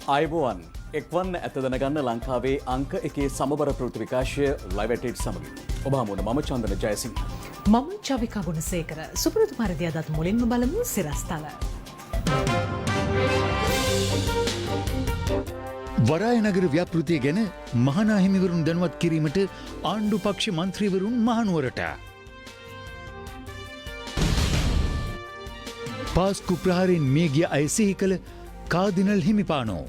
අයිබෝවන් එක්වන්න ඇත දැනගන්න ලංකාවේ අංක එකේ සමබර ප්‍රවෘත්ති විකාශය ලයිව් ඇට් සමගින් ඔබ හමුවන මම චන්දන ජයසිංහ මම චවිකා ගුණසේකර සුපුරුදු පරිදි අදත් මුලින්ම බලමු සිරස්තල. වරායනගර ව්‍යාපෘතිය ගැන මහනා හිමිවරුන් දැනුවත් කිරීමට ආණ්ඩු පක්ෂ මන්ත්‍රීවරුන් මහනුවරට. පාස්කු ප්‍රහාරයෙන් මේ ගිය අය සිහි කළ කාදිනල් හිමිපානෝ.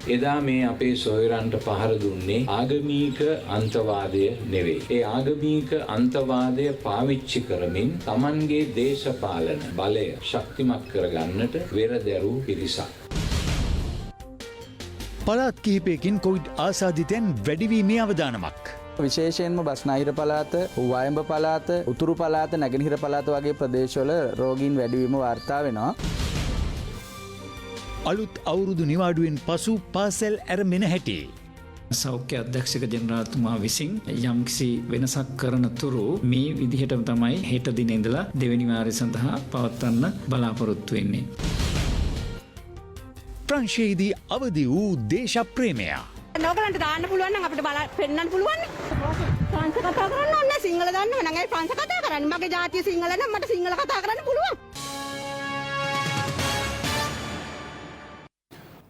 එදා මේ අපේ සොයරන්ට පහර දුන්නේ ආගමීක අන්තවාදය නෙවෙයි. ඒ ආගමීක අන්තවාදය පාවිච්චි කරමින් Tamanගේ දේශපාලන බලය ශක්තිමත් කරගන්නට වෙරදැරූ පිරිසක්. පළාත් කිහිපයකින් කොවිඩ් ආසාදිතයන් වැඩිවීමේ අවදානමක්. විශේෂයෙන්ම බස්නාහිර පළාත, වයඹ පළාත, උතුරු පළාත, නැගෙනහිර පළාත වගේ ප්‍රදේශවල රෝගීන් වැඩිවීම වාර්තා වෙනවා. අලුත් අවුරුදු නිවාඩුවෙන් පසු පාසැල් ඇරඹෙන හැටි. සෞඛ්‍ය අධ්‍යක්ෂක ජනරාල්තුමා විසින් යම්කිසි වෙනසක් කරන තුරු මේ විදිහටම තමයි හෙට දින ඉඳලා දෙවෙනි වාරය සඳහා පවත්වන්න බලාපොරොත්තු වෙන්නේ. ප්‍රංශයේදී අවදි වූ දේශප්‍රේමය. නෝගලන්ට දාන්න පුළුවන් නම් අපිට පෙන්නන්න පුළුවන්. ප්‍රංශ කතා කරන්න ඕනේ සිංහල දන්නව නම් ඒ ප්‍රංශ කතා කරන්නේ. මගේ ජාතිය සිංහල නම් මට සිංහල කතා කරන්න පුළුවන්.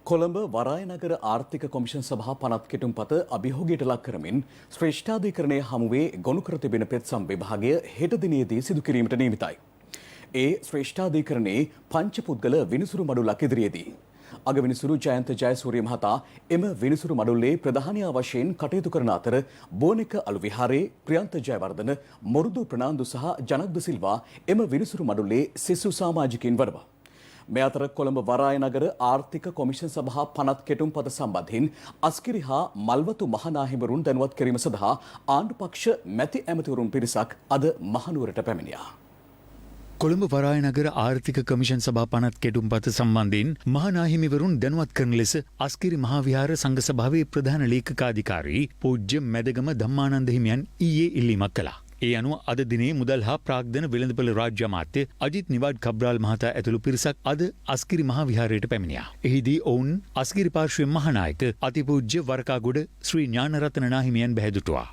කොළඹ වරායනගර ආර්ථික කොමිෂන් සභා පනත් කෙටුම්පත අභියෝගයට ලක් කරමින් ශ්‍රේෂ්ඨාධිකරණය හමුවේ ගොනු කර තිබෙන පෙත්සම් විභාගය හෙට දිනේදී සිදු කිරීමට නියමිතයි. ඒ ශ්‍රේෂ්ඨාධිකරණයේ පංච පුද්ගල විනිසුරු මඩුලක් ඉදිරියේදී අගවිනිසුරු ජයන්ත ජයසූරිය මහතා එම විනිසුරු මඩුල්ලේ ප්‍රධානියා වශයෙන් කටයුතු කරන අතර බෝනික අලු විහාරයේ ප්‍රියන්ත ජයවර්ධන, මොරුදු ප්‍රනාන්දු සහ ජනක්ද සිල්වා එම විනිසුරු මඩුල්ලේ සිසු සමාජිකයින් වනවා. මේ අතර කොළඹ වරායනගර ආර්ථික කොමිෂන් සභා පනත් කෙටුම්පත සම්බන්ධයෙන් අස්කිරි හා මල්වතු මහනාහිමරුන් දැනුවත් කිරීම සඳහා ආණ්ඩු පක්ෂ මැති ඇමතිවරුන් පිරිසක් අද මහනුවරට පැමිණියා. කොළඹ වරායනගර ආර්ථික කමිෂන් සභා පනත් කෙටුම්පත සම්බන්ධයෙන් මහනාහිමිවරුන් දැනුවත් කරන ලෙස අස්කිරි මහාවිහාර සංඝ සභාවේ ප්‍රධාන ලේකකාධිකාරී පූජ්‍ය මැදගම ධම්මානන්ද හිමියන් ඊයේ ඉල්ලීමක් කළා. ඒ අනුව අද දිනේ මුදල් හා ප්‍රාග්ධන වෙළඳපොළ රාජ්‍ය අමාත්‍ය අජිත් නිවාඩ් කබ්‍රාල් මහතා ඇතුළු පිරිසක් අද අස්කිරි මහා විහාරයට පැමිණියා. එහිදී ඔවුන් අස්කිරි පාර්ශ්වයේ මහානායක අතිපූජ්‍ය වරකාගොඩ ශ්‍රී ඥානරත්න නාහිමියන් බැහැදුටුවා.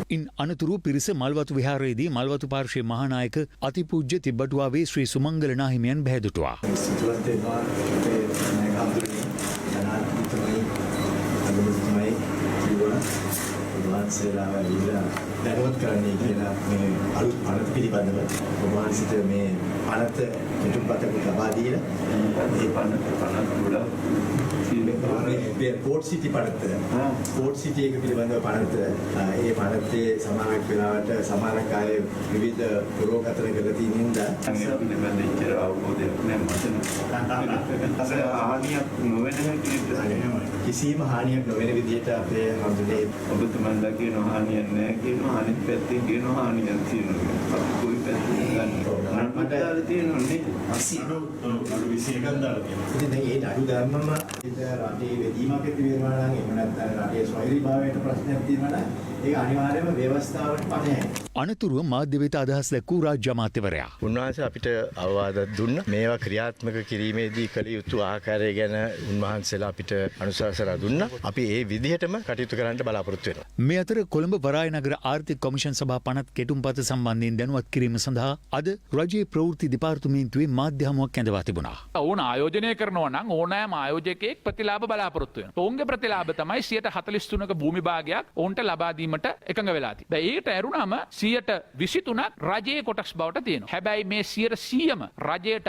ඉන් අනතුරු පිරිස මල්වතු විහාරයේදී මල්වතු පාර්ශ්වයේ මහානායක අතිපූජ්‍ය තිබ්බටුවාවේ ශ්‍රී සුමංගල නාහිමියන් බැහැදුටුවා. දැනුවත් කරන්නේ කියලා මේ අලුත් පනත පිළිබඳව ඔබවහන්සේට මේ පනත කෙටුම්පතකට ලබා දීලා මේ පනත වල මේ පෝට් සිටි පනත පෝට් සිටි එක පිළිබඳව පනත ඒ පනතේ සමානක් වෙනවට සමානක් ආයේ විවිධ පුරෝගතන කරලා තියෙන හින්දා පිළිබඳව ඉච්චර අවබෝධයක් නැහැ හානියක් නොවන විදිහට කිසිම හානියක් නොවන විදිහට අපේ හඳුනේ ඔබතුමන්ලා කියන හානියක් නැහැ කියනවා අනිත් පැත්තෙන් කියනවා හානියක් තියෙනවා අපි කොයි පැත්තෙන් ගන්න මට තියෙනනේ 80 21ක් දාලා තියෙනවා ඉතින් දැන් ඒ නඩු ධර්මම රටේ වෙදීමක් ඇති වෙනවා නම් එහෙම නැත්නම් රටේ ස්වෛරීභාවයට ප්‍රශ්නයක් තියෙනවා නම් ඒක අනිවාර්යයෙන්ම ව්‍යවස්ථාවට පණයයි. අනතුරුව මාධ්‍ය වෙත අදහස් දැක්වූ රාජ්‍ය අමාත්‍යවරයා. උන්වහන්සේ අපිට අවවාද දුන්න මේවා ක්‍රියාත්මක කිරීමේදී කළ යුතු ආකාරය ගැන උන්වහන්සේලා අපිට අනුශාසනා දුන්නා. අපි ඒ විදිහටම කටයුතු කරන්න බලාපොරොත්තු වෙනවා. මේ අතර කොළඹ වරායනගර ආර්ථික කොමිෂන් සභා පනත් කෙටුම්පත සම්බන්ධයෙන් දැනුවත් කිරීම සඳහා අද රජයේ ප්‍රවෘත්ති දෙපාර්තමේන්තුවේ මාධ්‍ය හමුවක් ඇඳවා තිබුණා. ඕන ආයෝජනය කරනවා නම් ඕනෑම ආයෝජකයෙක් ප්‍රතිලාභ බලාපොරොත්තු වෙනවා. ඔවුන්ගේ ප්‍රතිලාභ තමයි 43%ක භූමි භාගයක් ඔවුන්ට ලබා දීමට එකඟ වෙලා තියෙන්නේ. දැන් ඒකට ඇරුණාම 23%ක් රජයේ කොටස් බවට තියෙනවා. හැබැයි මේ 100%ම රජයට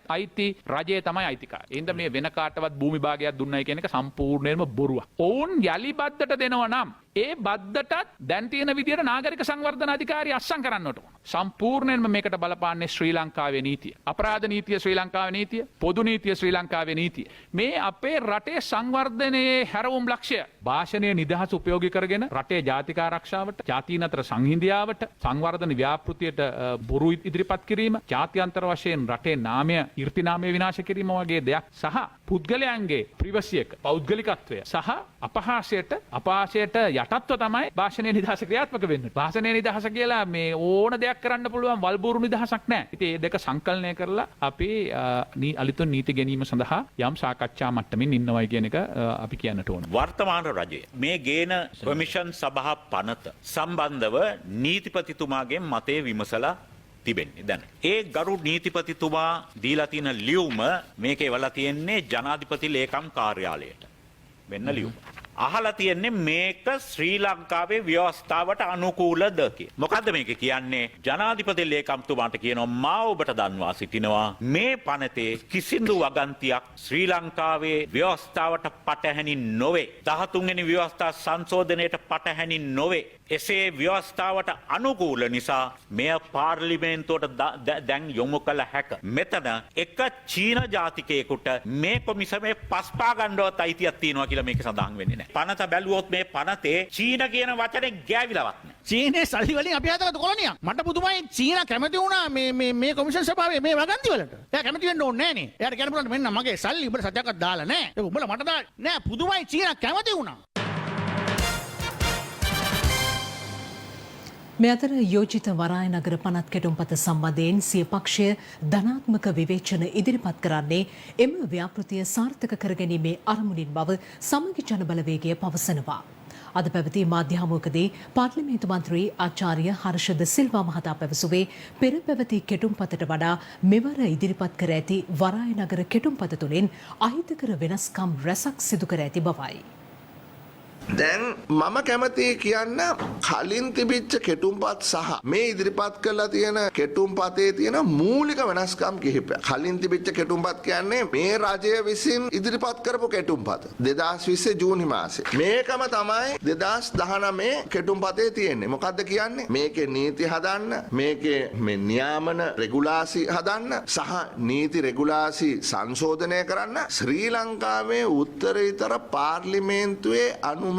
අයිති රජයේ තමයි අයිතිකාරය. ඒ හින්දා මේ වෙන කාටවත් භූමි භාගයක් දුන්නයි කියන එක සම්පූර්ණයෙන්ම බොරුවක්. ඔවුන් යලි බද්දට දෙනවා නම් ඒ බද්දටත් දැන් තියෙන විදිහට නාගරික සංවර්ධන අධිකාරිය අත්සන් කරන්නට ඕන. සම්පූර්ණයෙන්ම මේකට බලපාන්නේ ශ්‍රී ලංකාවේ නීතිය. අපරාධ නීතිය ශ්‍රී ලංකාවේ නීතිය, පොදු නීතිය ශ්‍රී ලංකාවේ නීතිය. මේ අපේ රටේ සංවර්ධනයේ හැරවුම් ලක්ෂ්‍ය. භාෂණයේ නිදහස උපයෝගී කරගෙන රටේ ජාතික ආරක්ෂාවට, ජාතීන් අතර සංහිඳියාවට, සංවර්ධන ව්‍යාපෘතියට බොරු ඉදිරිපත් කිරීම, ජාත්‍යන්තර වශයෙන් රටේ නාමය, ඍති නාමය විනාශ කිරීම වගේ දෙයක් සහ පුද්ගලයන්ගේ ප්‍රිවසි එක, පෞද්ගලිකත්වය සහ අපහාසයට යටත්ව තමයි භාෂණයේ නිදහස ක්‍රියාත්මක වෙන්නේ. භාෂණයේ නිදහස කියලා මේ ඕන දෙයක් කරන්න පුළුවන් වල්බూరు නිදහසක් නැහැ. ඉතින් මේ දෙක සංකලනය කරලා අපි අලුත් නීති ගැනීම සඳහා යම් සාකච්ඡා මට්ටමින් ඉන්නවයි කියන එක අපි කියන්නට ඕන. වර්තමාන රජය මේ ගේන කොමිෂන් සභා පනත සම්බන්ධව නීතිපතිතුමාගෙන් මතය විමසලා තිබෙන්නේ. දැන් ඒ ගරු නීතිපතිතුමා දීලා තියෙන ලියුම මේකේ වලා තියෙන්නේ ජනාධිපති ලේකම් කාර්යාලයට. වෙන්න ලියුම. අහලා තියෙන්නේ මේක ශ්‍රී ලංකාවේ ව්‍යවස්ථාවට අනුකූලද කියලා. මොකද්ද මේක කියන්නේ? ජනාධිපති ලේකම්තුමාට කියනවා මා ඔබට දන්වා සිටිනවා මේ පනතේ කිසිදු වගන්තියක් ශ්‍රී ලංකාවේ ව්‍යවස්ථාවට පටහැනි නොවේ. 13 වෙනි ව්‍යවස්ථා සංශෝධනයට පටහැනි නොවේ. එසේ ව්‍යවස්ථාවට අනුකූල නිසා මෙය පාර්ලිමේන්තුවට දැන් යොමු කළ හැක. මෙතන එක චීන ජාතිකයෙකුට මේ කොමිසමේ පස්පා ගන්නවත් අයිතියක් තියෙනවා කියලා මේක සඳහන් වෙන්නේ නැහැ. පනත බැලුවොත් මේ පනතේ චීන කියන වචනේ ගෑවිලවත් නැහැ. චීනේ සල්ලි වලින් අපි හදගත්ත කොලොනියක්. මට පුදුමයි චීන කැමති වුණා මේ කොමිෂන් සභාවේ මේ වගන්ති වලට. එයා කැමති වෙන්න ඕනේ නෑනේ. එයාට කියන්න පුළුවන් මෙන්න මගේ සල්ලි උඹට සත්‍යයක් දාලා නෑ. ඒක උඹලා මට දාලා නෑ. පුදුමයි චීන කැමති වුණා. මේ අතර යෝජිත වරාය නගර පනත් කෙටුම්පත සම්බන්ධයෙන් සිය පක්ෂය ධනාත්මක විවේචන ඉදිරිපත් කරන්නේ එම ව්‍යාපෘතිය සාර්ථක කරගැනීමේ අරමුණින් බව සමගි ජන බලවේගය පවසනවා. අද පැවති මාධ්‍ය හමුවකදී පාර්ලිමේන්තු මන්ත්‍රී ආචාර්ය හර්ෂද සිල්වා මහතා පැවසුවේ පෙර පැවති කෙටුම්පතට වඩා මෙවර ඉදිරිපත් කර ඇති වරාය නගර කෙටුම්පත තුළින් අහිතකර වෙනස්කම් රැසක් සිදු කර ඇති බවයි. දැන් මම කැමති කියන්න කලින් තිබිච්ච කෙටුම්පත් සහ මේ ඉදිරිපත් කරලා තියෙන කෙටුම්පතේ තියෙන මූලික වෙනස්කම් කිහිපයක්. කලින් තිබිච්ච කෙටුම්පත් කියන්නේ මේ රජය විසින් ඉදිරිපත් කරපු කෙටුම්පත 2020 ජූනි මාසේ. මේකම තමයි 2019 කෙටුම්පතේ තියෙන්නේ. මොකද්ද කියන්නේ? මේකේ නීති හදන්න, මේකේ මේ නියාමන රෙගුලාසි හදන්න සහ නීති රෙගුලාසි සංශෝධනය කරන්න ශ්‍රී ලංකාවේ උත්තරීතර පාර්ලිමේන්තුවේ අනුමැතිය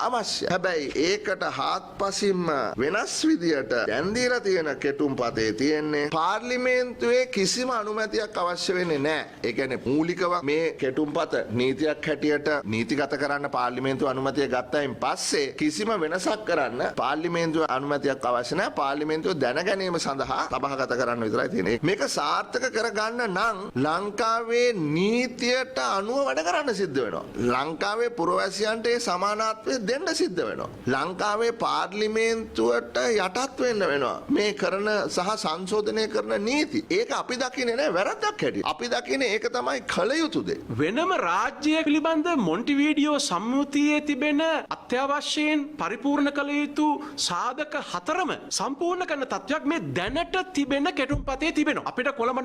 අවශ්‍යයි. හැබැයි ඒකට හාත්පසින්ම වෙනස් විදියට දැන් දීලා තියෙන කෙටුම්පතේ තියෙන්නේ පාර්ලිමේන්තුවේ කිසිම අනුමැතියක් අවශ්‍ය වෙන්නේ නැහැ. ඒ කියන්නේ මූලිකව මේ කෙටුම්පත නීතියක් හැටියට නීතිගත කරන්න පාර්ලිමේන්තුව අනුමැතිය ගත්තයින් පස්සේ කිසිම වෙනසක් කරන්න පාර්ලිමේන්තුව අනුමැතියක් අවශ්‍ය නැහැ. පාර්ලිමේන්තුව දැන ගැනීම සඳහා සභාගත කරන්න විතරයි තියෙන්නේ. මේක සාර්ථක කරගන්න නම් ලංකාවේ නීතියට අනුව වැඩ කරන්න සිද්ධ වෙනවා. ලංකාවේ පුරවැසියන්ට සමානාත්වය දෙන්න සිද්ධ වෙනවා. ලංකාවේ පාර්ලිමේන්තුවට යටත් වෙන්න වෙනවා. මේ කරන සහ සංශෝධනය කරන නීති. ඒක අපි දකින්නේ නෑ වැරද්දක් හැටියට. අපි දකින්නේ ඒක තමයි කළ යුතු දේ. වෙනම රාජ්‍ය පිළිබඳ මොන්ටිවීඩියෝ සම්මුතියේ තිබෙන අත්‍යවශ්‍යයෙන් පරිපූර්ණ කළ යුතු සාධක හතරම සම්පූර්ණ කරන තත්ත්වයක් මේ දැනට තිබෙන කෙටුම්පතේ තිබෙනවා. අපිට කොළඹ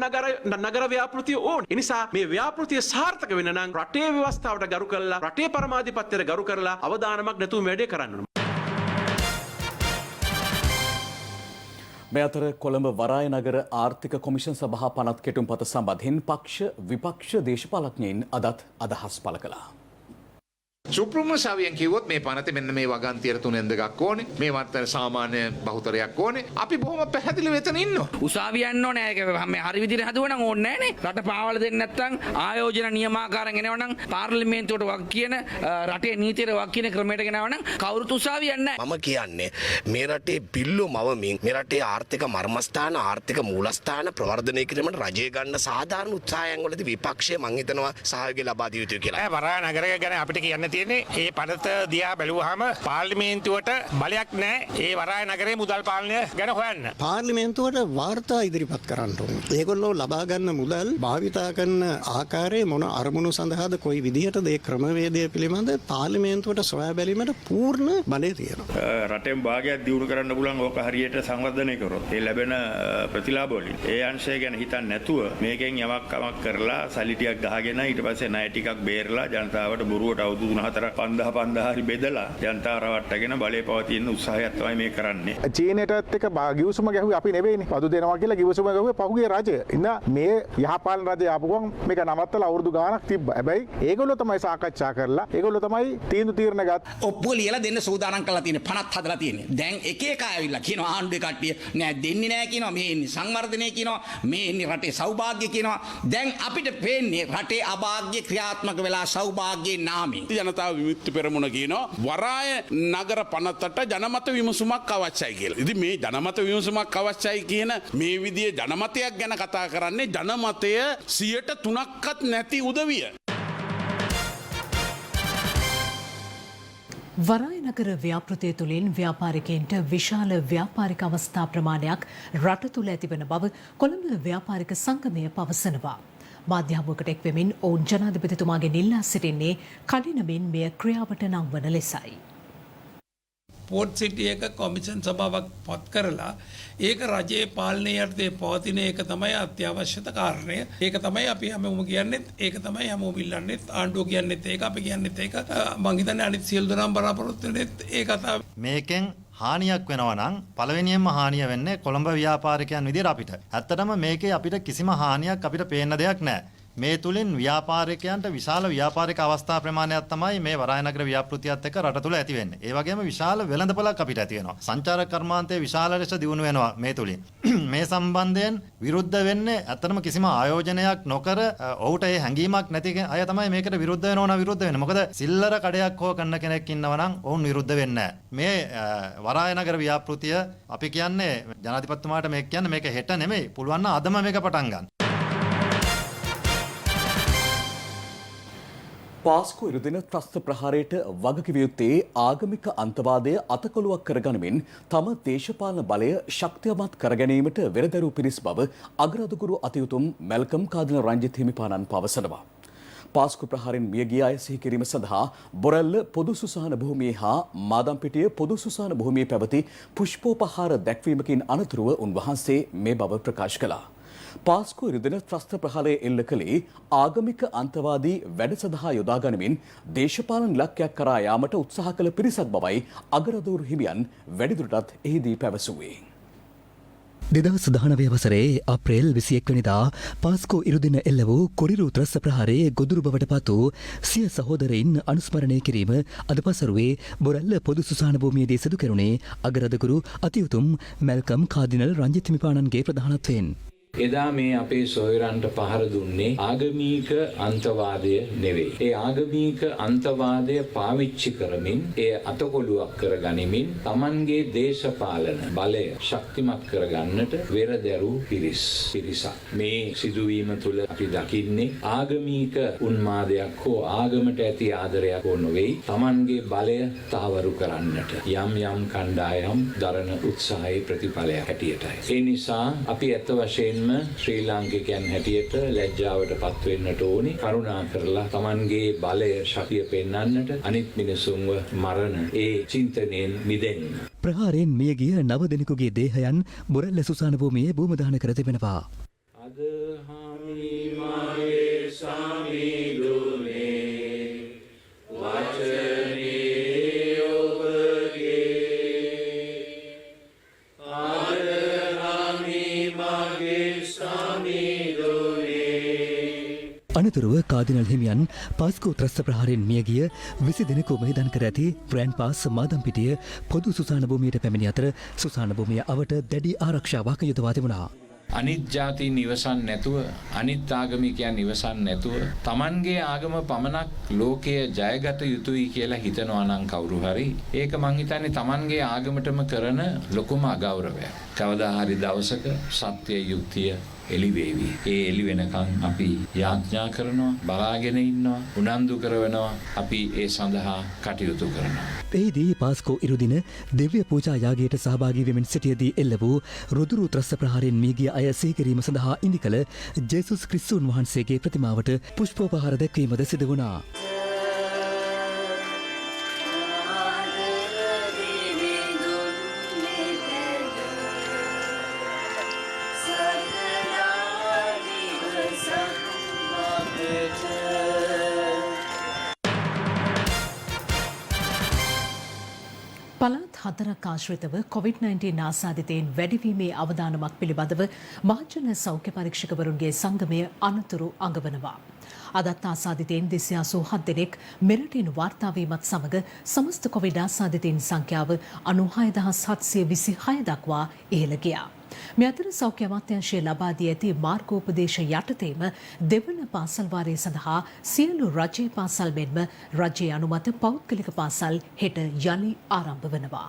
නගර ව්‍යාපෘතිය ඕන. ඒ නිසා මේ ව්‍යාපෘතිය සාර්ථක වෙන්න නම් රටේ ව්‍යවස්ථාවට ගරු කරලා රටේ පරමාධිපත්‍යයට ගරු කරලා අවදානමක් නැතුව වැඩේ කරන්න. මේ අතර කොළඹ වරාය නගර ආර්ථික කොමිෂන් සභා පනත් කෙටුම්පත සම්බන්ධයෙන් පක්ෂ විපක්ෂ දේශපාලඥයින් අදත් අදහස් පළ කළා. සුප්‍රම සාවියෙන් කිව්වොත් මේ පනතේ මෙන්න මේ වගන්තියට 3-2ක් ඕනේ. මේ වත්තර සාමාන්‍ය බහුතරයක් ඕනේ. අපි බොහොම පැහැදිලිව එතන ඉන්නවා. උසාවිය යන්න ඕනේ. ඒක මේ හරි විදිහට හදුවනම් ඕනේ නැහනේ. රට පාවල දෙන්නේ නැත්නම් ආයෝජන නියමාකාරයෙන් එනවනම් පාර්ලිමේන්තුවට වක් කියන රටේ නීතියට වක් කියන ක්‍රමයට ගෙනවනම් කවුරුත් උසාවිය යන්නේ නැහැ. මම කියන්නේ මේ රටේ පිල්ලු මවමින් මේ රටේ ආර්ථික මර්මස්ථාන ආර්ථික මූලස්ථාන ප්‍රවර්ධනය කිරීමට රජය ගන්න සාධාරණ උත්සාහයන් වලදී විපක්ෂය මං හිතනවා සහයෝගය ලබා දිය යුතුයි කියලා. වරාය නගරය ගැන අපිට කියන්න ඒ පනත දිහා බැලුවාම පාර්ලිමේන්තුවට බලයක් නැහැ. ඒ වරාය නගරේ මුදල් පාලනය ගැන හොයන්න. පාර්ලිමේන්තුවට වාර්තා ඉදිරිපත් කරන්න ඕනේ. ඒගොල්ලෝ ලබා ගන්න මුදල් භාවිතා කරන ආකාරයේ මොන අරමුණු සඳහාද කොයි විදිහටද ඒ ක්‍රමවේදය පිළිබඳ පාර්ලිමේන්තුවට සොයා බැලීමට පූර්ණ බලය තියෙනවා. රටෙන් භාගයක් දියුණු කරන්න පුළුවන් ඕක හරියට සංවර්ධනය කරොත් ඒ ලැබෙන ප්‍රතිලාභ වලින් ඒ අංශය ගැන හිතන්නේ නැතුව මේකෙන් යමක් කමක් කරලා සල්ලි ටිකක් ගහගෙන ඊට පස්සේ ණය ටිකක් බේරලා ජනතාවට බොරුවට අවුරුදු 4 5000 හරි බෙදලා ජනතා රවට්ටගෙන බලය පවතින උත්සාහයක් තමයි මේ කරන්නේ. චීනයටත් එක්ක ගිවිසුම ගැහුවේ අපි නෙවෙයිනේ. පදු දෙනවා කියලා ගිවිසුම ගැහුවේ පහුගිය රජය. ඉතින් මේ යහපාලන රජය ආපු ගමන් මේක නවත්තලා අවුරුදු ගාණක් තිබ්බා. හැබැයි ඒගොල්ලෝ තමයි සාකච්ඡා කරලා ඒගොල්ලෝ තමයි තීරණ ගත්ත. ඔප්පුව ලියලා දෙන්න සූදානම් කරලා තියෙන්නේ. පනත් හදලා තියෙන්නේ. දැන් එක එක ආවිල්ලා කියනවා ආණ්ඩුවේ කට්ටිය නෑ දෙන්නේ නෑ කියනවා. මේ ඉන්නේ සංවර්ධනය කියනවා. මේ ඉන්නේ රටේ සෞභාග්‍ය කියනවා. දැන් අපිට පේන්නේ රටේ අභාග්‍ය ක්‍රියාත්මක වෙලා සෞභාග්‍යයේ නාමයෙන් ජනතාව විමුක්ති පෙරමුණ කියනවා වරාය නගර පනතට ජනමත විමසුමක් අවශ්‍යයි කියලා. ඉතින් මේ ජනමත විමසුමක් අවශ්‍යයි කියන මේ විදිහේ ජනමතයක් ගැන කතා කරන්නේ ජනමතය 3%ක්වත් නැති උදවිය. වරායනගර ව්‍යාපෘතිය තුළින් ව්‍යාපාරිකයන්ට විශාල ව්‍යාපාරික අවස්ථා ප්‍රමාණයක් රට තුළ ඇතිවන බව කොළඹ ව්‍යාපාරික සංගමය පවසනවා. මාධ්‍ය හමුවකට එක්වෙමින් ඔවුන් ජනාධිපතිතුමාගෙන් ඉල්ලා සිටින්නේ කඩිනමින් මෙය ක්‍රියාවට නංවන ලෙසයි. පෝට් සිටි එක කොමිෂන් සභාවක් පත් කරලා ඒක රජයේ පාලනය යටතේ පවතින එක තමයි අත්‍යවශ්‍යත කාරණය. ඒක තමයි අපි හැමෝම කියන්නේත් ඒක තමයි හැමෝම ඉල්ලන්නේත් ආණ්ඩුව කියන්නේත් ඒක අපි කියන්නේත් ඒක මං හිතන්නේ අනිත් සියලු දෙනාම බලාපොරොත්තු වෙන්නේත් ඒ කතාව. මේකෙන් හානියක් වෙනවා නම් පළවෙනියෙන්ම හානිය වෙන්නේ කොළඹ ව්‍යාපාරිකයන් විදියට අපිට. ඇත්තටම මේකේ අපිට කිසිම හානියක් අපිට පේන්න දෙයක් නැහැ. මේ තුලින් ව්‍යාපාරිකයන්ට විශාල ව්‍යාපාරික අවස්ථා ප්‍රමාණයක් තමයි මේ වරායනගර ව්‍යාපෘතියත් එක්ක රට තුල ඇති වෙන්නේ. ඒ වගේම විශාල වෙළඳපොළක් අපිට ඇති වෙනවා. සංචාරක කර්මාන්තයේ විශාල ලෙස දියුණු වෙනවා මේ තුලින්. මේ සම්බන්ධයෙන් විරුද්ධ වෙන්නේ ඇත්තටම කිසිම ආයෝජනයක් නොකර ඔහුට ඒ හැඟීමක් නැති අය තමයි මේකට විරුද්ධ වෙනවන විරුද්ධ වෙන්නේ. මොකද සිල්ලර කඩයක් හෝ කරන කෙනෙක් ඉන්නවා නම් ඔවුන් විරුද්ධ වෙන්නේ මේ වරායනගර ව්‍යාපෘතිය අපි කියන්නේ ජනාධිපතිතුමාට මේක කියන්නේ මේක හෙට නෙමෙයි. පුළුවන් නම් අදම මේක පටන් ගන්න. පාස්කු ඉරුදින ත්‍රස්ත ප්‍රහාරයට වගකිව යුත්තේ ආගමික අන්තවාදය අතකොළුවක් කරගනිමින් තම දේශපාලන බලය ශක්තිමත් කරගැනීමට වෙරදැරූ පිරිස් බව අගරාදුගුරු අතිඋතුම් මැල්කම් කාදිනල් රංජිත් හිමිපාණන් පවසනවා. පාස්කු ප්‍රහාරයෙන් මියගිය අය සිහි කිරීම සඳහා බොරැල්ල පොදු සුසාන භූමියේ හා මාදම්පිටිය පොදු සුසාන භූමියේ පැවති පුෂ්පෝපහාර දැක්වීමකින් අනතුරුව උන්වහන්සේ මේ බව ප්‍රකාශ කළා. පාස්කු ඉරුදින ත්‍රස්ත ප්‍රහාරය එල්ල කළේ ආගමික අන්තවාදී වැඩසටහා යොදා ගනිමින් දේශපාලන ඉලක්කයක් කරා යාමට උත්සාහ කළ පිරිසක් බවයි අගරදුරු හිමියන් වැඩිදුරටත් එහිදී පැවසුවේ. 2019 වසරේ අප්‍රේල් 21 වෙනිදා පාස්කු ඉරුදින එල්ල වූ කොරිරු ත්‍රස්ත ප්‍රහාරයේ ගොදුරු බවට පත් වූ සිය සහෝදරයින් අනුස්මරණය කිරීම අද පසරුවේ බොරැල්ල පොදු සුසාන භූමියේදී සිදු කෙරුණේ අගරදුරු අතිඋතුම් මැල්කම් කාදිනල් රංජිත් හිමිපාණන්ගේ ප්‍රධානත්වයෙන්. එදා මේ අපේ සොයුරන්ට පහර දුන්නේ ආගමීක අන්තවාදය නෙවෙයි. ඒ ආගමීක අන්තවාදය පාවිච්චි කරමින් ඒ අතකොළුවක් කරගනිමින් Tamanගේ දේශපාලන බලය ශක්තිමත් කරගන්නට වෙරදැරූ පිරිසක්. මේ සිදුවීම තුළ අපි දකින්නේ ආගමීක උන්මාදයක් හෝ ආගමට ඇති ආදරයක් හෝ නොවේ. Tamanගේ බලය තහවුරු කරන්නට යම් කණ්ඩායම් දරන උත්සාහයේ ප්‍රතිඵලයක් හැටියටයි. ඒ නිසා අපි ඇත්ත වශයෙන්ම ශ්‍රී ලාංකිකයන් හැටියට ලැජ්ජාවට පත් වෙන්නට ඕනි. කරුණා කරලා Tamanගේ බලය ශක්තිය පෙන්වන්නට අනිත් මිනිසුන්ව මරණ ඒ චින්තනයෙන් මිදෙන්න. ප්‍රහාරයෙන් මිය ගිය 9 දෙනෙකුගේ දේහයන් බොරැල්ල සුසාන භූමියේ භූමදාන කර තිබෙනවා. අද හාමි මාගේ සාමිදුනේ වචනේ අනතුරුව කාදිනල් හිමියන් පාස්කු ත්‍රස්ත ප්‍රහාරයෙන් මියගිය 20 දෙනෙකු මෙහෙදන් කර ඇති ග්‍රෑන්ඩ් පාස් මාදම්පිටිය පොදු සුසාන භූමියට පැමිණි අතර සුසාන භූමිය අවට දැඩි ආරක්ෂාවක් යොදවා තිබුණා. අනිත් ජාතීන් ඉවසන් නැතුව අනිත් ආගමිකයන් ඉවසන් නැතුව Tamanගේ ආගම පමණක් ලෝකයේ ජයගත යුතුයි කියලා හිතනවා නම් කවුරු හරි ඒක මං හිතන්නේ Tamanගේ ආගමටම කරන ලොකුම අගෞරවයක්. කවදා හරි දවසක සත්‍ය යුක්තිය එළි වේවි. ඒ එළි වෙනකන් අපි යාඥා කරනවා, බලාගෙන ඉන්නවා, උනන්දු කරනවා, අපි ඒ සඳහා කටයුතු කරනවා. එහිදී පාස්කෝ ඉරුදින දිව්‍ය පූජා යාගයට සහභාගී වෙමින් සිටියදී එල්ල වූ රුදුරු ත්‍රස්ත ප්‍රහාරයෙන් මියගිය අය සිහි කිරීම සඳහා ඉදිකළ ජේසුස් ක්‍රිස්තුන් වහන්සේගේ ප්‍රතිමාවට පුෂ්පෝපහාර දැක්වීමද සිදු වුණා. පළාත් 4ක් ආශ්‍රිතව COVID-19 ආසාදිතයින් වැඩිවීමේ අවදානමක් පිළිබඳව මහජන සෞඛ්‍ය පරීක්ෂකවරුන්ගේ සංගමය අනතුරු අඟවනවා. අදත් ආසාදිතයින් 287 දෙනෙක් මෙරටින් වාර්තා වීමත් සමග සමස්ත කොවිඩ් ආසාදිතයින් සංඛ්‍යාව 96726 දක්වා ඉහළ ගියා. මේ අතර සෞඛ්‍ය අමාත්‍යාංශය ලබා දී ඇති මාර්ගෝපදේශ යටතේම දෙවන පාසල් වාරය සඳහා සියලු රජයේ පාසල් මෙන්ම රජයේ අනුමත පෞද්ගලික පාසල් හෙට යලි ආරම්භ වනවා.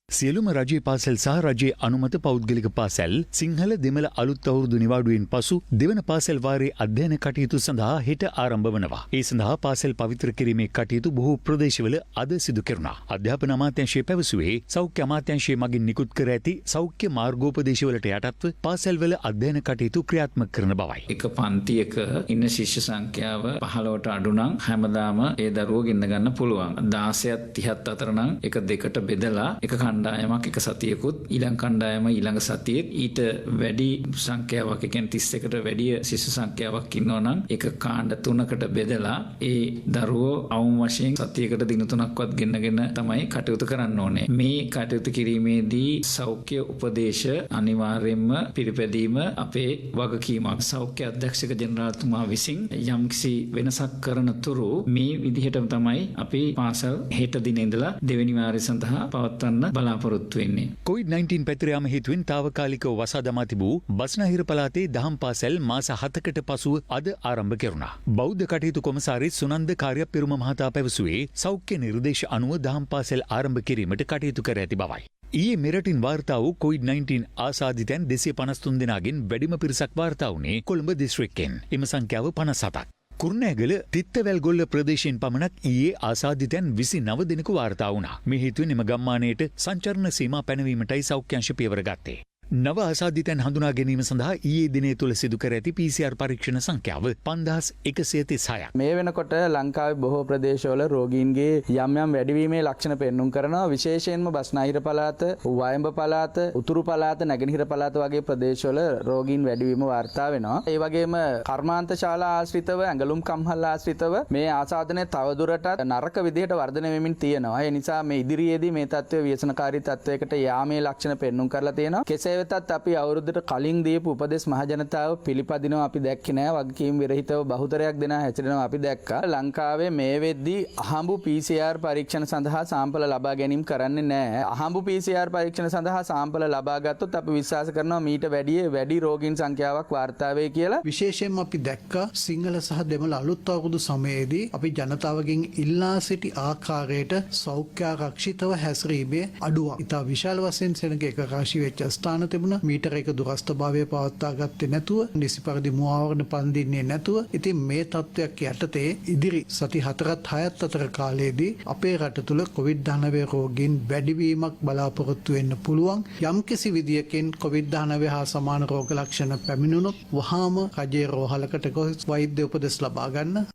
සියලුම රජයේ පාසල් සහ රජයේ අනුමත පෞද්ගලික පාසල් සිංහල දෙමළ අලුත් අවුරුදු නිවාඩුවෙන් පසු දෙවන පාසල් වාරයේ අධ්‍යයන කටයුතු සඳහා හෙට ආරම්භ වනවා. ඒ සඳහා පාසල් පවිත්‍ර කිරීමේ කටයුතු බොහෝ ප්‍රදේශවල අද සිදු කෙරුණා. අධ්‍යාපන අමාත්‍යාංශය පැවසුවේ සෞඛ්‍ය අමාත්‍යාංශය මගින් නිකුත් කර ඇති සෞඛ්‍ය මාර්ගෝපදේශවලට යටත්ව පාසල්වල අධ්‍යයන කටයුතු ක්‍රියාත්මක කරන බවයි. එක පන්තියක ඉන්න ශිෂ්‍ය සංඛ්‍යාව 15ට අඩු නම් හැමදාම ඒ දරුවෝ ගෙන්න ගන්න පුළුවන්. 16ත් 30ත් අතර නම් එක දෙකට බෙදලා එක කණ්ඩායමක් එක සතියකුත් ඊළඟ කණ්ඩායම ඊළඟ සතියෙත් ඊට වැඩි සංඛ්‍යාවක් ඒ කියන්නේ 31කට වැඩි ශිෂ්‍ය සංඛ්‍යාවක් ඉන්නවා නම් එක කාණ්ඩ 3කට බෙදලා ඒ දරුවෝ අවම වශයෙන් සතියකට දින 3ක්වත් ගෙන්නගෙන තමයි කටයුතු කරන්න ඕනේ. මේ කටයුතු කිරීමේදී සෞඛ්‍ය උපදේශ අනිවාර්යයෙන්ම පිළිපැදීම අපේ වගකීමක්. සෞඛ්‍ය අධ්‍යක්ෂක ජෙනරාල්තුමා විසින් යම්කිසි වෙනසක් කරන තුරු මේ විදිහට තමයි අපි පාසල් හෙට දින ඉඳලා දෙවෙනි වාරය සඳහා පවත්වන්න බලාපොරොත්තු වෙන්නේ. COVID-19 පැතිර යාම හේතුවෙන් తాවකාලිකව වසා දමා තිබූ බස්නාහිර පළාතේ දහම් පාසල් මාස 7කට පසුව අද ආරම්භ කෙරුණා. බෞද්ධ කටයුතු කොමසාරිස් සුනන්ද කාර්යපෙරුම මහතා පැවසුවේ සෞඛ්‍ය නිර්දේශ අනුව දහම් පාසල් ආරම්භ කිරීමට කටයුතු කර ඇති බවයි. ඊයේ මෙරටින් වාර්තා වූ COVID-19 ආසාදිතයන් 253 දෙනාගෙන් වැඩිම පිරිසක් වාර්තා වුණේ කොළඹ දිස්ත්‍රික්කෙන්. එම සංඛ්‍යාව 57ක්. කුරුණෑගල තිත්තවැල්ගොල්ල ප්‍රදේශයෙන් පමණක් ඊයේ ආසාදිතයන් 29 දෙනෙකු වාර්තා වුණා. මේ හේතුවෙන් එම ගම්මානයට සංචරණ සීමා පැනවීමටයි සෞඛ්‍යාංශ පියවර ගත්තේ. නව ආසාදිතයන් හඳුනා ගැනීම සඳහා ඊයේ දිනේ තුල සිදු කර ඇති PCR පරීක්ෂණ සංඛ්‍යාව 5136ක්. මේ වෙනකොට ලංකාවේ බොහෝ ප්‍රදේශවල රෝගීන්ගේ යම් යම් වැඩිවීමේ ලක්ෂණ පෙන්눔 කරනවා. විශේෂයෙන්ම බස්නාහිර පළාත, වයඹ පළාත, උතුරු පළාත, නැගෙනහිර පළාත වගේ ප්‍රදේශවල රෝගීන් වැඩිවීම වාර්තා වෙනවා. ඒ වගේම කර්මාන්ත ශාලා ආශ්‍රිතව, ඇඟලුම් කම්හල් ආශ්‍රිතව මේ ආසාදනය තවදුරටත් නරක විදිහට වර්ධනය වෙමින් තියෙනවා. ඒ නිසා මේ ඉදිරියේදී මේ තත්ත්වය ව්‍යසනකාරී තත්ත්වයකට යාමේ ලක්ෂණ පෙන්눔 කරලා තියෙනවා. කෙසේ වෙතත් අපි අවුරුද්දට කලින් දීපු උපදෙස් මහජනතාව පිළිපදිනවා අපි දැක්කේ නෑ. වගකීම් විරහිතව බහුතරයක් දෙනා හැසිරෙනවා අපි දැක්කා. ලංකාවේ මේ වෙද්දී අහඹු PCR පරීක්ෂණ සඳහා සාම්පල ලබා ගැනීම කරන්නේ නෑ. අහඹු PCR පරීක්ෂණ සඳහා සාම්පල ලබා ගත්තොත් අපි විශ්වාස කරනවා මීට වැඩි රෝගීන් සංඛ්‍යාවක් වාර්තා වෙයි කියලා. විශේෂයෙන්ම අපි දැක්කා සිංහල සහ දෙමළ අලුත් අවුරුදු සමයේදී අපි ජනතාවගෙන් ඉල්ලා සිටි ආකාරයට සෞඛ්‍යාරක්ෂිතව හැසිරීමේ අඩුවක්. ඉතා විශාල වශයෙන් සෙනඟ එකකාශී වෙච්ච ස්ථාන තිබුණා. මීටර එක දුරස්ථභාවය පවත්වා ගත්තේ නැතුව, නිසි පරිදි මුවාවරණ පන්දින්නේ නැතුව. ඉතින් මේ තත්ත්වයක් යටතේ ඉදිරි සති 4ත් 6ත් අතර කාලයේදී අපේ රට තුල COVID-19 රෝගීන් වැඩිවීමක් බලාපොරොත්තු වෙන්න පුළුවන්. යම්කිසි විදියකින් COVID-19 හා සමාන රෝග ලක්ෂණ පැමිණුණොත් වහාම රජයේ රෝහලකට ගොස් වෛද්‍ය උපදෙස් ලබා ගන්න.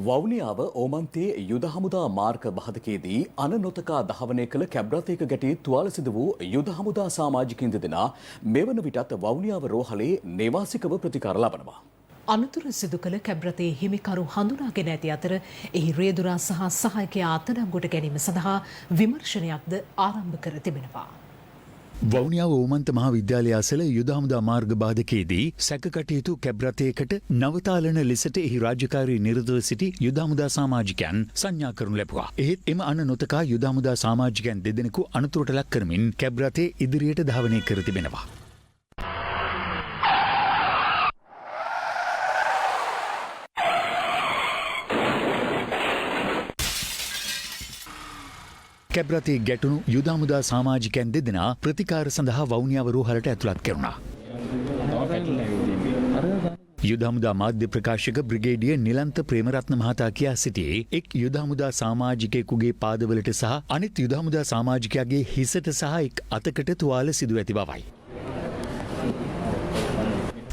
වවුනියාව ඕමන්තේ යුද හමුදා මාර්ග බාධකයේදී අනනොතකා දහවනය කළ කැබ්‍රතයක ගැටි තුවාල සිදු වූ යුද හමුදා සාමාජිකින් දෙදෙනා මෙවන විටත් වවුනියාව රෝහලේ නේවාසිකව ප්‍රතිකාර ලබනවා. අනතුර සිදු කළ කැබ්‍රතේ හිමිකරු හඳුනාගෙන ඇති අතර එහි රේදුරා සහ සහායකයා අත්අඩංගුවට ගැනීම සඳහා විමර්ශනයක්ද ආරම්භ කර තිබෙනවා. වවුනියාව ඕමන්ත මහාවිද්‍යාලය අසල යුද හමුදා මාර්ග බාධකයේදී සැකකටයුතු කැබ්‍රතයකට නවතාලන ලෙසට එහි රාජකාරී නිරතව සිටි යුද හමුදා සාමාජිකයන් සංඥා කරනු ලැබුවා. එහෙත් එම අනනොතකා යුද හමුදා සාමාජිකයන් දෙදෙනෙකු අනතුරට ලක් කරමින් කැබ්‍රතේ ඉදිරියට ධාවනය කර තිබෙනවා. කැබ්‍රතේ ගැටුණු යුද හමුදා සාමාජිකයන් දෙදෙනා ප්‍රතිකාර සඳහා වවුනියාව රෝහලට ඇතුළත් කෙරුණා. යුද හමුදා මාධ්‍ය ප්‍රකාශක බ්‍රිගේඩියර් නිලන්ත ප්‍රේමරත්න මහතා කියා සිටියේ එක් යුද හමුදා සාමාජිකයෙකුගේ පාදවලට සහ අනිත් යුද හමුදා සාමාජිකයාගේ හිසට සහ එක් අතකට තුවාල සිදු ඇති බවයි.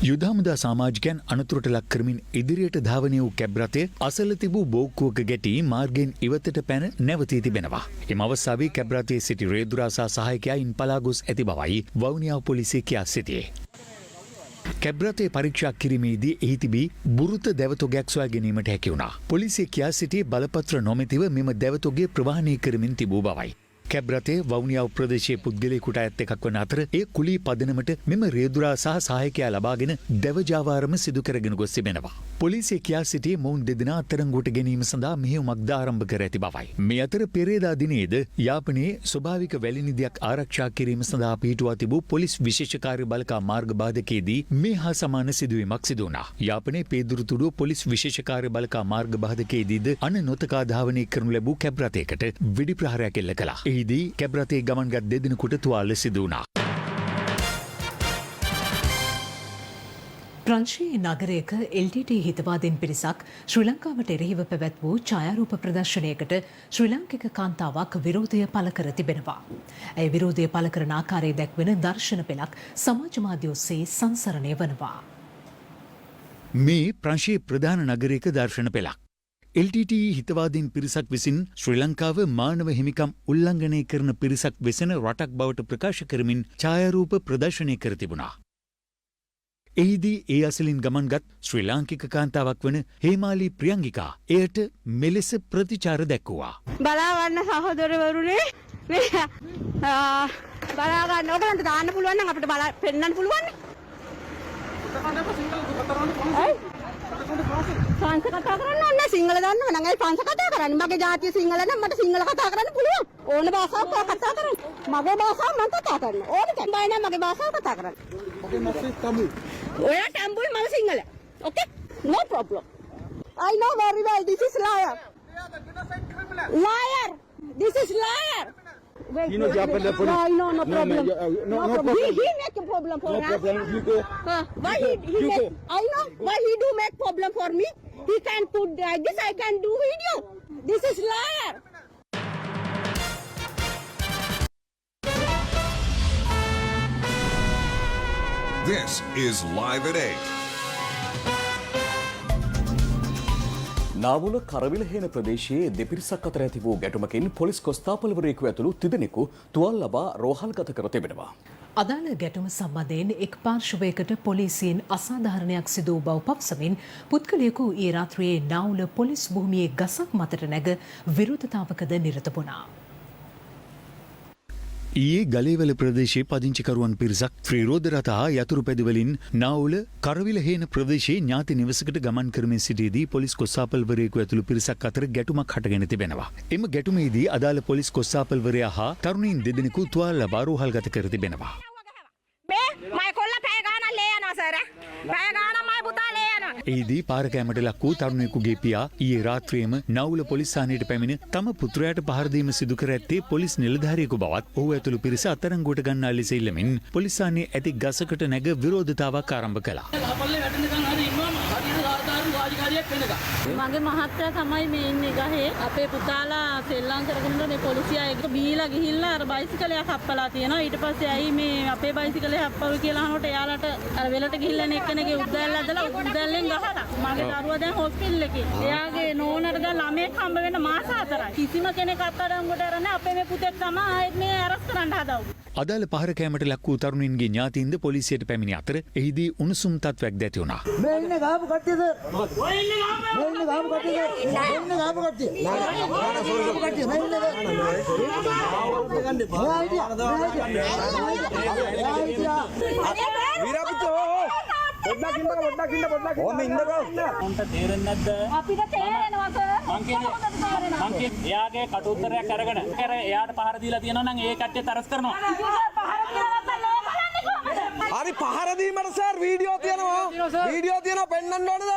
යුද හමුදා සාමාජිකයන් අනතුරට ලක් කරමින් ඉදිරියට ධාවනය වූ කැබ්රතය අසල තිබූ බෝක්කුවක ගැටි මාර්ගයෙන් ඉවතට පැන නැවතී තිබෙනවා. එම අවස්ථාවේ කැබ්‍රතයේ සිටි රේදුරා සහ සහායකයා ඉන් පලා ගොස් ඇති බවයි වවුනියාව පොලිසිය කියා සිටියේ. කැබ්‍රතේ පරීක්ෂා කිරීමේදී එහි තිබී බුරුත දැවතොගයක් සොයා ගැනීමට හැකි වුණා. පොලිසිය කියා සිටියේ බලපත්‍ර නොමැතිව මෙම දැවතොගේ ප්‍රවාහනය කරමින් තිබූ බවයි. කැබ්‍රතේ වවුනියාව ප්‍රදේශයේ පුද්ගලයෙකුට ඇත් එකක් වන අතර ඒ කුලී පදනමට මෙම රේදුරා සහ සහායකයා ලබාගෙන දැවජාවාරම සිදු කරගෙන ගොස් තිබෙනවා. පොලිසිය කියා සිටියේ මොවුන් දෙදෙනා අත්අඩංගුවට ගැනීම සඳහා මෙහෙයුමක්ද ආරම්භ කර ඇති බවයි. මේ අතර පෙරේදා දිනේද යාපනයේ ස්වභාවික වැලි නිධියක් ආරක්ෂා කිරීම සඳහා පිහිටුවා තිබූ පොලිස් විශේෂ කාර්ය බළකා මාර්ග බාධකයේදී මේ හා සමාන සිදුවීමක් සිදු වුණා. යාපනයේ පේදුරුතුඩුව පොලිස් විශේෂ කාර්ය බළකා මාර්ග බාධකයේදීද අන නොතකා ධාවනය කරනු ලැබූ කැබ්රතයකට වෙඩි ප්‍රහාරයක් එල්ල කළා. එහිදී කැබ්‍රතේ ගමන්ගත් දෙදෙනෙකුට තුවාල සිදු වුණා. ප්‍රංශයේ නගරයක LTT හිතවාදීන් පිරිසක් ශ්‍රී ලංකාවට එරෙහිව පැවැත් වූ ඡායාරූප ප්‍රදර්ශනයකට ශ්‍රී ලාංකික කාන්තාවක් විරෝධය පළ කර තිබෙනවා. ඇය විරෝධය පළ කරන ආකාරය දැක්වෙන දර්ශන පෙළක් සමාජ මාධ්‍ය ඔස්සේ සංසරණය වනවා. මේ ප්‍රංශයේ ප්‍රධාන නගරයක දර්ශන පෙළක්. LTT හිතවාදීන් පිරිසක් විසින් ශ්‍රී ලංකාව මානව හිමිකම් උල්ලංඝනය කරන පිරිසක් වෙසෙන රටක් බවට ප්‍රකාශ කරමින් ඡායාරූප ප්‍රදර්ශනය කර තිබුණා. එහිදී ඒ අසලින් ගමන්ගත් ශ්‍රී ලාංකික කාන්තාවක් වන හේමාලී ප්‍රියංගිකා එයට මෙලෙස ප්‍රතිචාර දැක්වුවා. බලාගන්න සහෝදරවරුනේ බලාගන්න ඔයගලන්ට දාන්න පුළුවන් නම් අපිට පෙන්නන්න පුළුවන් නේ. ෆ්‍රාන්ස් කතා කරන්න ඕනේ සිංහල දන්නව නම් ඒ ෆ්‍රාන්ස් කතා කරන්නේ මගේ ජාතිය සිංහල නම් මට සිංහල කතා කරන්න පුළුවන් ඕන භාෂාවක් කතා කරන්න මගේ භාෂාව මම කතා කරනවා ඕන කැම්බයි නම් මගේ භාෂාව කතා කරන්න මගේ මාසේ තමුයි ඔයා තමුයි මම Sinhala okay no problem I know very well this is liar this is liar Wait, no problem. No problem. No problem. He make a problem for us. No problem. You go. Why he make? I know why he do make problem for me. He can put like this. I can do video. This is liar. This is Live at 8. නාවුල කරවිලහේන ප්‍රදේශයේ දෙපිරිසක් අතර ඇති වූ ගැටුමකින් police කොස්තාපල්වරයෙකු ඇතුළු තිදෙනෙකු තුවාල ලබා රෝහල්ගත කර තිබෙනවා. අදාළ ගැටුම සම්බන්ධයෙන් එක් පාර්ශවයකට පොලිසියෙන් අසාධාරණයක් සිදු වූ බව පවසමින් පුද්ගලයෙකු ඊ රාත්‍රියේ නාවුල පොලිස් භූමියේ ගසක් මතට නැග විරෝධතාවකද නිරත වුණා. ඊයේ ගලේවල ප්‍රදේශයේ පදිංචිකරුවන් පිරිසක් ත්‍රිරෝධ රථ හා යතුරු පැදිවලින් නාවුල කරවිලහේන ප්‍රදේශයේ ඥාති නිවසකට ගමන් කරමින් සිටියේදී පොලිස් කොස්තාපල්වරයෙකු ඇතුළු පිරිසක් අතර ගැටුමක් හටගෙන තිබෙනවා. එම ගැටුමේදී අදාළ පොලිස් කොස්තාපල්වරයා හා තරුණීන් දෙදෙනෙකු තුවාල ලබා රෝහල්ගත කර තිබෙනවා. එහිදී පාරකෑමට ලක් වූ තරුණයෙකුගේ පියා ඊයේ රාත්‍රියේම නාවුල පොලිස් ස්ථානයට පැමිණ තම පුත්‍රයාට පහර දීම සිදු කර ඇත්තේ පොලිස් නිලධාරියෙකු බවත් ඔහු ඇතුළු පිරිස අත්අඩංගුවට ගන්නා ලෙස ඉල්ලමින් පොලිස් ස්ථානයේ ඇති ගසකට නැග විරෝධතාවක් ආරම්භ කළා. මගේ මහත්තයා තමයි මේ ඉන්නේ ගහේ අපේ පුතාලා සෙල්ලම් කරගෙන මේ පොලිසිය එක බීලා ගිහිල්ලා අර බයිසිකලයක් හප්පලා තියෙනවා ඊට පස්සේ ඇයි මේ අපේ බයිසිකලේ හප්පව කියලා අහනකොට එයාලට අර වෙලට ගිහිල්ලා එක්කෙනෙක්ගේ උද්දැල්ල ඇදලා උද්දැල්ලෙන් ගහලා මගේ දරුවා දැන් හොස්පිටල් එකේ එයාගේ නෝනට දැන් ළමෙක් හම්බ වෙන මාස 4යි කිසිම කෙනෙක් අත්අඩංගුවට අරන්නේ අපේ මේ පුතෙක් තමයි ආයෙත් මේ අරස් කරන්න හදවු. අදාළ පහර කෑමට ලක් වූ තරුණින්ගේ ඥාතීන්ද පොලිසියට පැමිණි අතර එහිදී උණුසුම් තත්ත්වයක් දැති වුණා. මේ ඉන්නේ ගාපු කට්ටියද? මේ ඉන්නේ ගාපු කට්ටියද? ඉන්නේ ගාපු කට්ටිය. අපිට තේරෙනවා සර්. එයාගේ කටුත්තරයක් අරගෙන එයාට පහර දීලා තියෙනවා නම් ඒ කට්ටිය තරස් කරනවා. හරි පහර දීමට සර් වීඩියෝ තියෙනවා. වීඩියෝ තියෙනවා පෙන්වන්න ඕනද?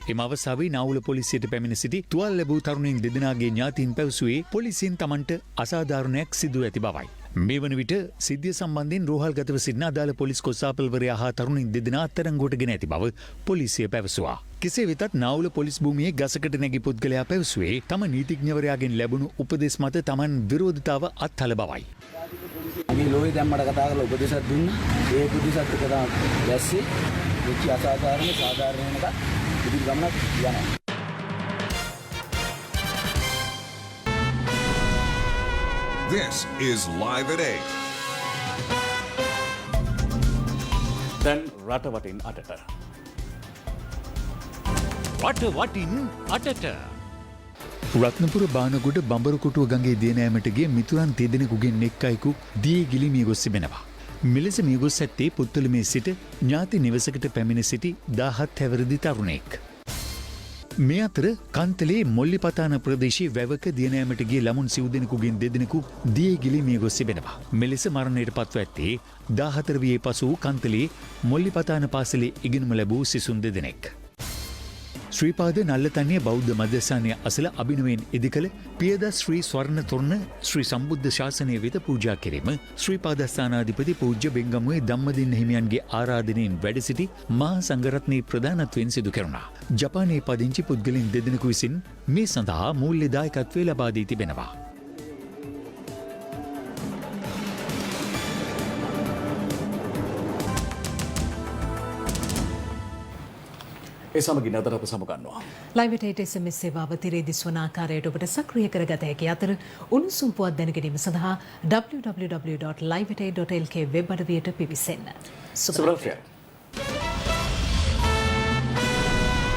එම අවස්ථාවේ නාවුල පොලිසියට පැමිණ සිටි තුවාල ලැබූ තරුණින් දෙදෙනාගේ ඥාතීන් පැවසුවේ පොලිසියෙන් තමන්ට අසාධාරණයක් සිදු ඇති බවයි. මේ වන විට සිද්ධිය සම්බන්ධයෙන් රෝහල්ගතව සිටින අදාළ පොලිස් කොස්තාපල්වරයා හා තරුණින් දෙදෙනා අත්අඩංගුවට ගෙන ඇති බව පොලිසිය පැවසුවා. කෙසේ වෙතත් නාවුල පොලිස් භූමියේ ගසකට නැගි පුද්ගලයා පැවසුවේ තම නීතිඥවරයාගෙන් ලැබුණු උපදෙස් මත තමන් විරෝධතාව අත්හළ බවයි. මේ ලෝහි දැම්මට කතා කරලා උපදේශයක් දුන්නා. ඒ උපදේශත් එක තමයි දැස්සේ වෙච්ච අසාධාරණ සාධාරණ වෙනක ඉදිරි ගමනක් යනවා. This is Live at 8. දැන් රටවටින් අටට. රට වටින් අටට. රත්නපුර බානගොඩ බඹරකොටුව ගඟේ දියනෑමට ගිය මිතුරන් දෙදෙනෙකුගෙන් එක් අයෙකු දී ගිලි මිය ගොස් තිබෙනවා. මෙලෙස මිය ගොස් ඇත්තේ පුත්තලමේ සිට ඥාති නිවසකට පැමිණ සිටි 17 හැවිරිදි තරුණයෙක්. මේ අතර කන්තලේ මොල්ලිපතාන ප්‍රදේශයේ වැවක දියනෑමට ගිය ළමුන් සිව් දෙනෙකුගෙන් දෙදෙනෙකු දී ගිලි මිය ගොස් තිබෙනවා. මෙලෙස මරණයට පත්ව ඇත්තේ 14 වියේ පසු කන්තලේ මොල්ලිපතාන පාසලේ ඉගෙනුම ලැබූ සිසුන් දෙදෙනෙක්. ශ්‍රීපාද නල්ලතන්ය බෞද්ධ මධ්‍යස්ථානය අසල අභිනවයෙන් ඉදිකළ පියද ශ්‍රී ස්වර්ණ තොරණ ශ්‍රී සම්බුද්ධ ශාසනය වෙත පූජා කිරීම ශ්‍රීපාදස්ථානාධිපති පූජ්‍ය බෙංගමුවේ ධම්මදින්න හිමියන්ගේ ආරාධනයෙන් වැඩ සිටි මහා සංඝරත්නයේ ප්‍රධානත්වයෙන් සිදු කෙරුණා. ජපානයේ පදිංචි පුද්ගලයන් දෙදෙනෙකු විසින් මේ සඳහා මූල්‍ය දායකත්වය ලබා දී තිබෙනවා. ඒ සමගින් අද අප සමගන්නවා. ලයිව් එට SMS සේවාව තිරේ දිස්වන ආකාරයට ඔබට සක්‍රිය කරගත හැකි අතර උණුසුම් පුවත් දැනගැනීම සඳහා www.liveat.lk වෙබ් අඩවියට පිවිසෙන්න. සුබ රාත්‍රියක්.